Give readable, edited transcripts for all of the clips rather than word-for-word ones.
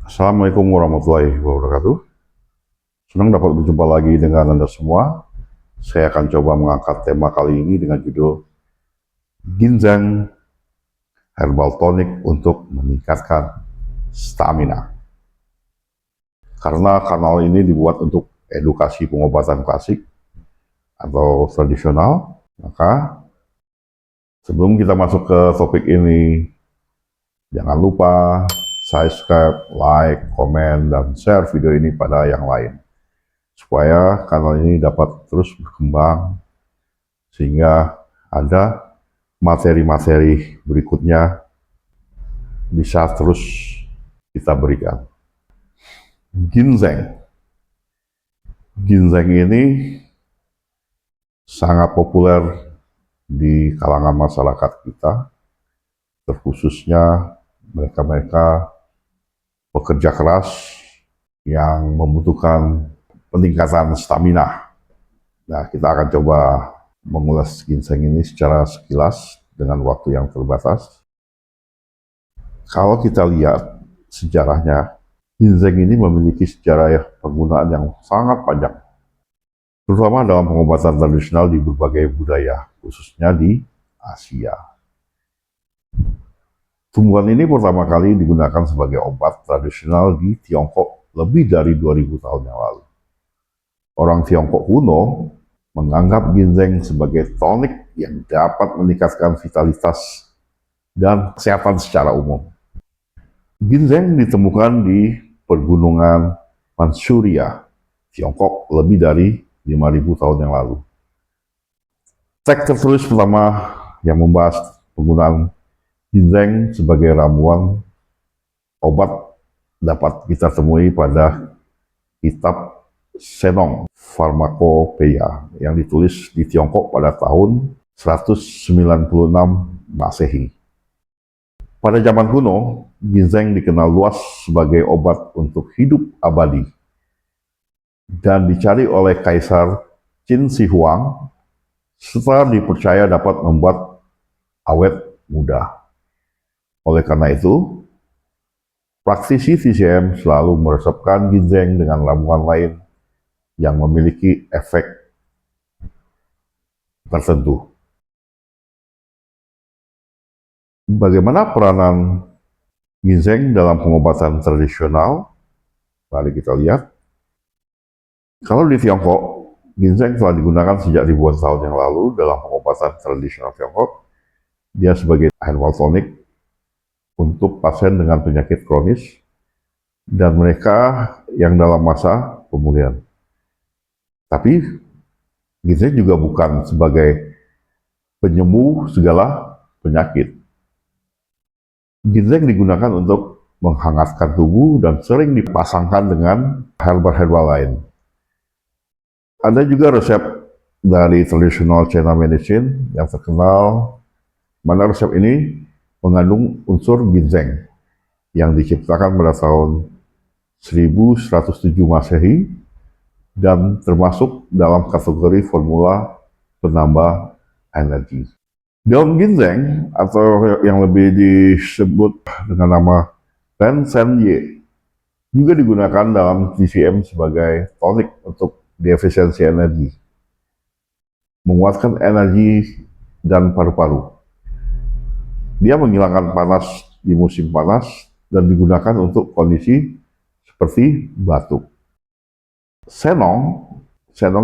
Assalamualaikum warahmatullahi wabarakatuh. Senang dapat berjumpa lagi dengan Anda semua. Saya akan coba mengangkat tema kali ini dengan judul Ginseng Herbal Tonic untuk meningkatkan stamina. Karena kanal ini dibuat untuk edukasi pengobatan klasik atau tradisional, maka sebelum kita masuk ke topik ini, jangan lupa subscribe, like, komen, dan share video ini pada yang lain, supaya kanal ini dapat terus berkembang sehingga ada materi-materi berikutnya bisa terus kita berikan. Ginseng. Ginseng ini sangat populer di kalangan masyarakat kita, terkhususnya mereka-mereka pekerja keras yang membutuhkan peningkatan stamina. Nah, kita akan coba mengulas ginseng ini secara sekilas dengan waktu yang terbatas. Kalau kita lihat sejarahnya, ginseng ini memiliki sejarah penggunaan yang sangat panjang, terutama dalam pengobatan tradisional di berbagai budaya, khususnya di Asia. Tumbuhan ini pertama kali digunakan sebagai obat tradisional di Tiongkok lebih dari 2000 tahun yang lalu. Orang Tiongkok kuno menganggap ginseng sebagai tonik yang dapat meningkatkan vitalitas dan kesehatan secara umum. Ginseng ditemukan di pegunungan Manchuria, Tiongkok lebih dari 5000 tahun yang lalu. Teks tertulis pertama yang membahas penggunaan ginseng sebagai ramuan obat dapat kita temui pada kitab Senong Pharmacopoeia yang ditulis di Tiongkok pada tahun 196 Masehi. Pada zaman kuno, ginseng dikenal luas sebagai obat untuk hidup abadi dan dicari oleh Kaisar Qin Shi Huang serta dipercaya dapat membuat awet muda. Oleh karena itu, praktisi TCM selalu meresepkan ginseng dengan ramuan lain yang memiliki efek tertentu. Bagaimana peranan ginseng dalam pengobatan tradisional? Mari kita lihat. Kalau di Tiongkok, ginseng telah digunakan sejak ribuan tahun yang lalu dalam pengobatan tradisional Tiongkok. Dia sebagai herbal tonic untuk pasien dengan penyakit kronis dan mereka yang dalam masa pemulihan. Tapi ginseng juga bukan sebagai penyembuh segala penyakit. Ginseng digunakan untuk menghangatkan tubuh dan sering dipasangkan dengan herbal-herbal lain. Ada juga resep dari traditional China medicine yang terkenal, mana resep ini mengandung unsur ginseng yang diciptakan pada tahun 1107 Masehi dan termasuk dalam kategori formula penambah energi. Daun ginseng atau yang lebih disebut dengan nama Rensenye juga digunakan dalam TCM sebagai tonik untuk defisiensi energi, menguatkan energi dan paru-paru. Dia menghilangkan panas di musim panas dan digunakan untuk kondisi seperti batuk. Senong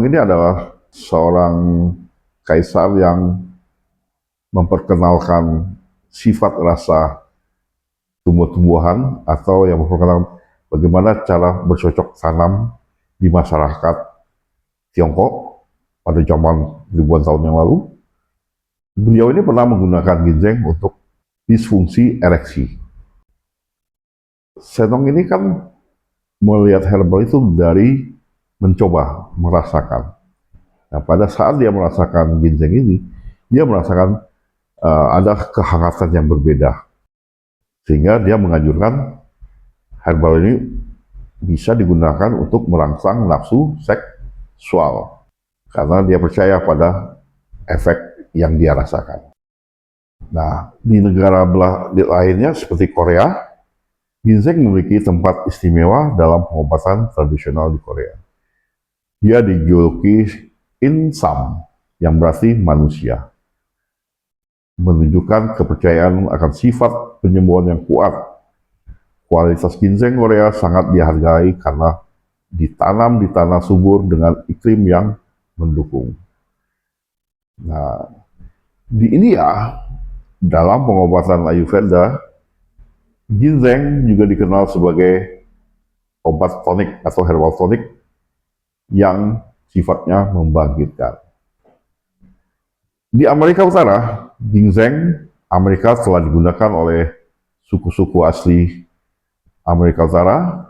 ini adalah seorang kaisar yang memperkenalkan sifat rasa tumbuh-tumbuhan atau yang memperkenalkan bagaimana cara bercocok tanam di masyarakat Tiongkok pada zaman ribuan tahun yang lalu. Beliau ini pernah menggunakan ginseng untuk disfungsi ereksi. Senong ini kan melihat herbal itu dari mencoba, merasakan. Nah, pada saat dia merasakan ginseng ini, dia merasakan ada kehangatan yang berbeda. Sehingga dia menganjurkan herbal ini bisa digunakan untuk merangsang nafsu seksual. Karena dia percaya pada efek yang dia rasakan. Nah, di negara lainnya seperti Korea, Ginseng memiliki tempat istimewa dalam pengobatan tradisional di Korea. Dia dijuluki Insam, yang berarti manusia, menunjukkan kepercayaan akan sifat penyembuhan yang kuat. Kualitas ginseng Korea sangat dihargai karena ditanam di tanah subur dengan iklim yang mendukung. Nah, di India, dalam pengobatan Ayurveda, ginseng juga dikenal sebagai obat tonik atau herbal tonik yang sifatnya membangkitkan. Di Amerika Utara, ginseng Amerika telah digunakan oleh suku-suku asli Amerika Utara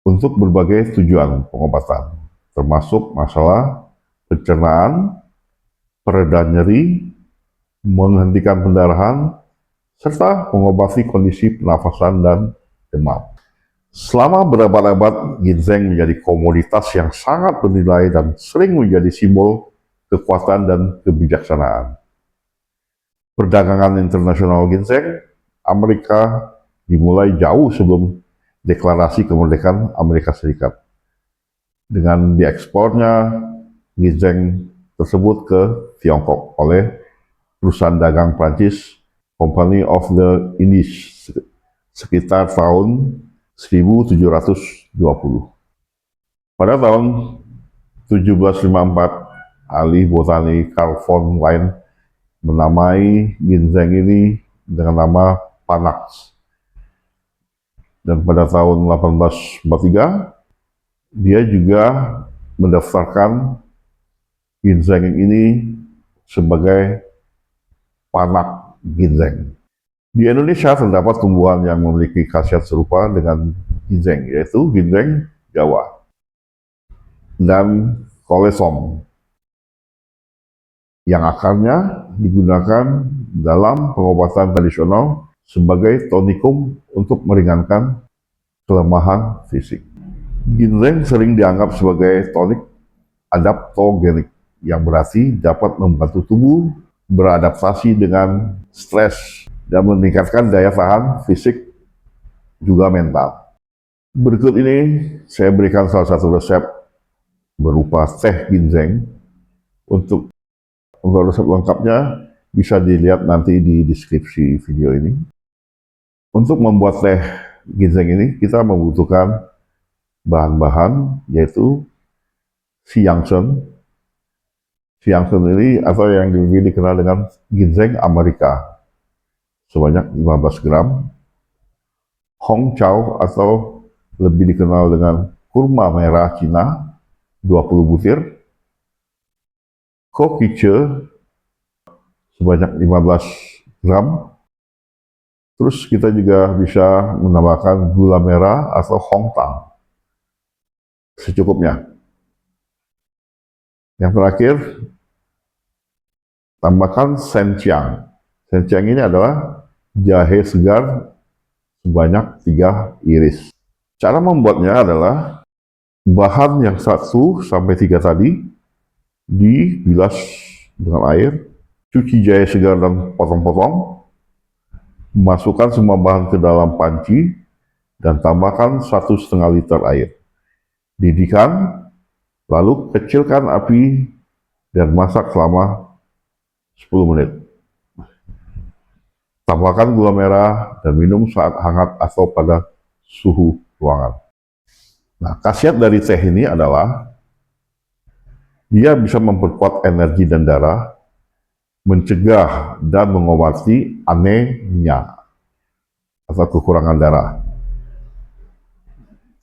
untuk berbagai tujuan pengobatan, termasuk masalah pencernaan, pereda nyeri, menghentikan pendarahan, serta mengobati kondisi pernafasan dan demam. Selama berabad-abad, ginseng menjadi komoditas yang sangat bernilai dan sering menjadi simbol kekuatan dan kebijaksanaan. Perdagangan internasional ginseng Amerika dimulai jauh sebelum deklarasi kemerdekaan Amerika Serikat, dengan diekspornya ginseng tersebut ke Tiongkok oleh perusahaan dagang Prancis Company of the Indies sekitar tahun 1720. Pada tahun 1754, ahli botani Carl von Linné menamai ginseng ini dengan nama Panax. Dan pada tahun 1843, dia juga mendaftarkan ginseng ini sebagai panak ginseng. Di Indonesia terdapat tumbuhan yang memiliki khasiat serupa dengan ginseng, yaitu ginseng Jawa dan kolesom, yang akarnya digunakan dalam pengobatan tradisional sebagai tonikum untuk meringankan kelemahan fisik. Ginseng sering dianggap sebagai tonik adaptogenik, yang berarti dapat membantu tubuh beradaptasi dengan stres dan meningkatkan daya tahan fisik juga mental. Berikut ini saya berikan salah satu resep berupa teh ginseng. Untuk resep lengkapnya bisa dilihat nanti di deskripsi video ini. Untuk membuat teh ginseng ini kita membutuhkan bahan-bahan yaitu siangsen. Siangsen ini atau yang lebih dikenal dengan ginseng Amerika sebanyak 15 gram, Hongchow atau lebih dikenal dengan kurma merah Cina 20 butir, kokice sebanyak 15 gram. Terus kita juga bisa menambahkan gula merah atau hongtang secukupnya. Yang terakhir, tambahkan senchiang. Senchiang ini adalah jahe segar sebanyak 3 iris. Cara membuatnya adalah bahan yang 1-3 tadi dibilas dengan air, cuci jahe segar dan potong-potong, masukkan semua bahan ke dalam panci, dan tambahkan 1,5 liter air. Didihkan, lalu kecilkan api dan masak selama 10 menit. Tambahkan gula merah dan minum saat hangat atau pada suhu ruangan. Nah, khasiat dari teh ini adalah dia bisa memperkuat energi dan darah, mencegah dan mengobati anemia atau kekurangan darah.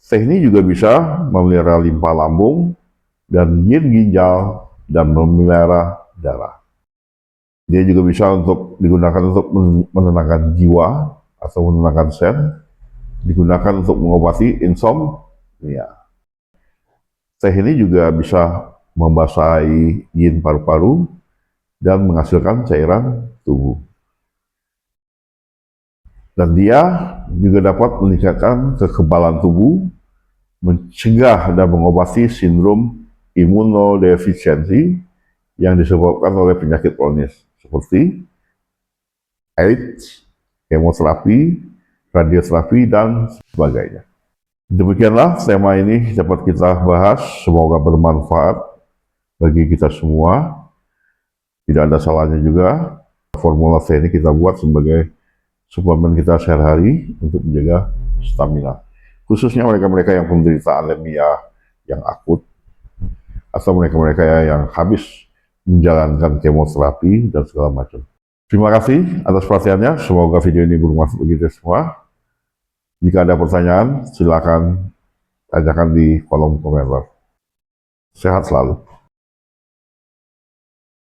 Teh ini juga bisa memelihara limpa lambung dan yin ginjal dan memelihara darah. Dia juga bisa digunakan untuk menenangkan jiwa atau menenangkan sen, digunakan untuk mengobati insomnia. Teh ini juga bisa membasahi yin paru-paru dan menghasilkan cairan tubuh. Dan dia juga dapat meningkatkan kekebalan tubuh, mencegah dan mengobati sindrom imunodefisiensi yang disebabkan oleh penyakit kronis seperti AIDS, kemoterapi, radioterapi, dan sebagainya. Demikianlah tema ini dapat kita bahas, semoga bermanfaat bagi kita semua. Tidak ada salahnya juga formula C ini kita buat sebagai suplemen kita sehari-hari untuk menjaga stamina. Khususnya mereka-mereka yang menderita anemia yang akut, atau mereka-mereka yang habis menjalankan kemoterapi dan segala macam. Terima kasih atas perhatiannya, semoga video ini bermanfaat bagi kita semua. Jika ada pertanyaan, silakan tanyakan di kolom komentar. Sehat selalu.